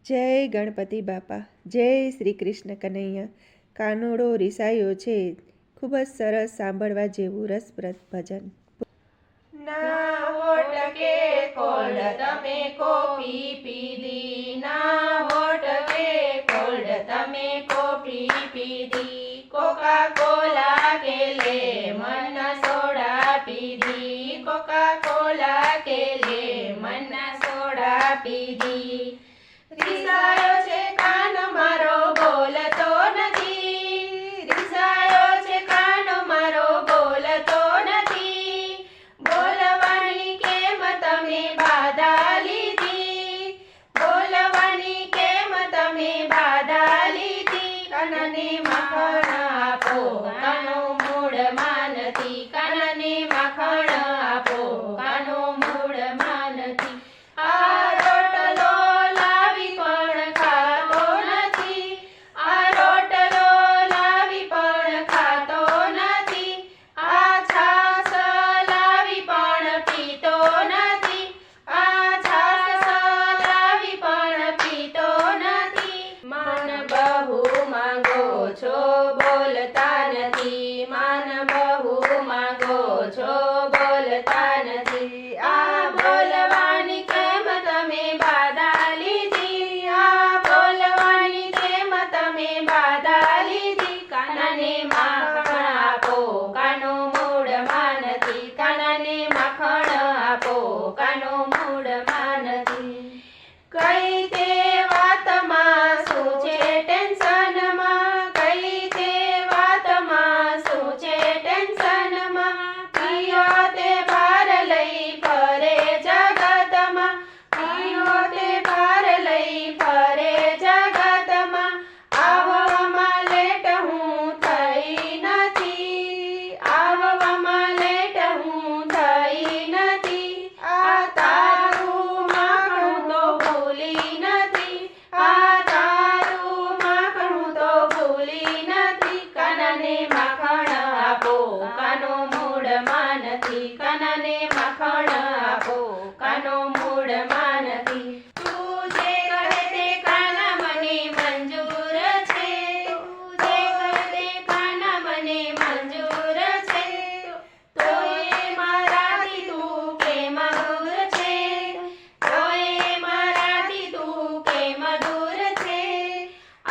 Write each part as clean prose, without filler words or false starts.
જય ગણપતિ બાપા, જય શ્રી કૃષ્ણ કનૈયા. કાનુડો રીસાયો છે. ખૂબ જ સરસ સાંભળવા જેવું રસપ્રદ ભજન. ના હોટ કે કોલ્ડ તમે કોફી પીધી, ના હોટ કે કોલ્ડ તમે કોફી પીધી, કોકા કોલા કે લેમન સોડા પીધી, કોકા કોલા કે લેમન સોડા પીધી. રીસાયો છે કાન મારો બોલતો નથી, રીસાયો છે કાન મારો બોલતો નથી, બોલવાની કેમ તમે બાધા લીધી, બોલવાની કેમ તમે બાધા લીધી. કાનને માખણ આપો કાનો મૂળમાં નથી, કાનને માખણ આપો કાનો મૂળમાં નથી. આ રોટલો લાવી પણ ખાતો નથી, આ રોટલો લાવી પણ ખાતો નથી, આ છાશ લાવી પણ પીતો નથી, આ છાશ લાવી પણ પીતો નથી. માન બહુ માંગો છો બોલતા નથી, માન બહુ માંગો છો બોલતા નથી. આ બોલવાની કેમ તમે બાધા લીધી, આ બોલવાની કેમ તમે બાધા લીધી. કાનને માખણ આપો કાનો મૂળમાં નથી, કાનને માખણ આપો કાનો મૂળમાં નથી. કઈ તે વાતમાં શું છે ટેન્શનમાં, કઈ તે વાતમાં શું છે ટેન્શનમાં, પીયો તે ભાર લઈ ફરે જગતમાં, પીયો તે ભાર લઈ ફરે જગતમાં. આવવામાં લેટ હું થઈ નથી, આવવામાં લેટ હું થઈ નથી, આ તારું માખણું તો ભૂલી નથી, આ તારું માખણું તો ભૂલી નથી. કાનને માખણ આપો કાનો મૂળમાં નથી, કાનને માખણ આપો કાનો મૂળમાં નથી. તું જે કહે તે કાના મને મંજૂર છે, તું જે કહે તે કાના મને મંજૂર છે, તોય મારાથી તું કેમ દૂર છે, તોય મારાથી તું કેમ દૂર છે.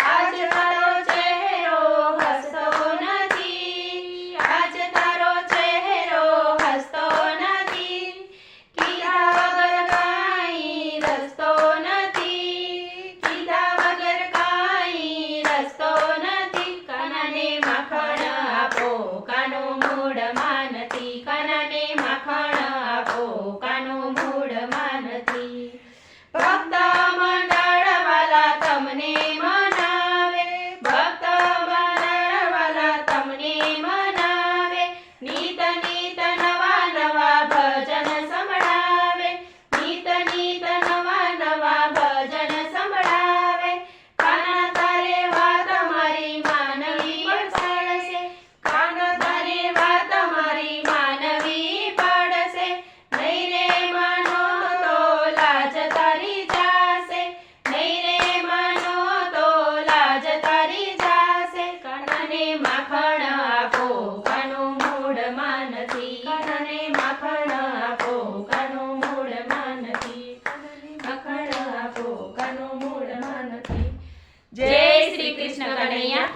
આજ તારો ચહેરો હસતો નથી, આજ તારો ચહેરો હસતો નથી, કીધા વગર કાંઈ રસ્તો નથી, કીધા વગર કાંઈ રસ્તો નથી. કાનને માખણ આપો કાનો મૂળમાં નથી, કાનને માખણ આપો કાનો મૂળમાં નથી. ભક્ત મંડળ વાલા તમને મનાવે, ભક્ત મંડળ વાલા તમને મનાવે, નીત નીત નવા નવા ભજન સંભળાવે, નીત નીત નવા નવા ભજન સંભળાવે. કાન તારે વાત મારી માનવી પડશે, કાન તારે વાત મારી માનવી પડશે, નહીં રે માનો તો લાજ તારી જાશે, નહીં રે માનો તો લાજ તારી જાશે. કાનને માખણ આપો કાનો મૂળમાં નથી, કાનને માખણ આપો કાનો મૂળમાં નથી, કાનને માખણ આપો કાનો મૂળમાં નથી. જય શ્રી કૃષ્ણ કનૈયા.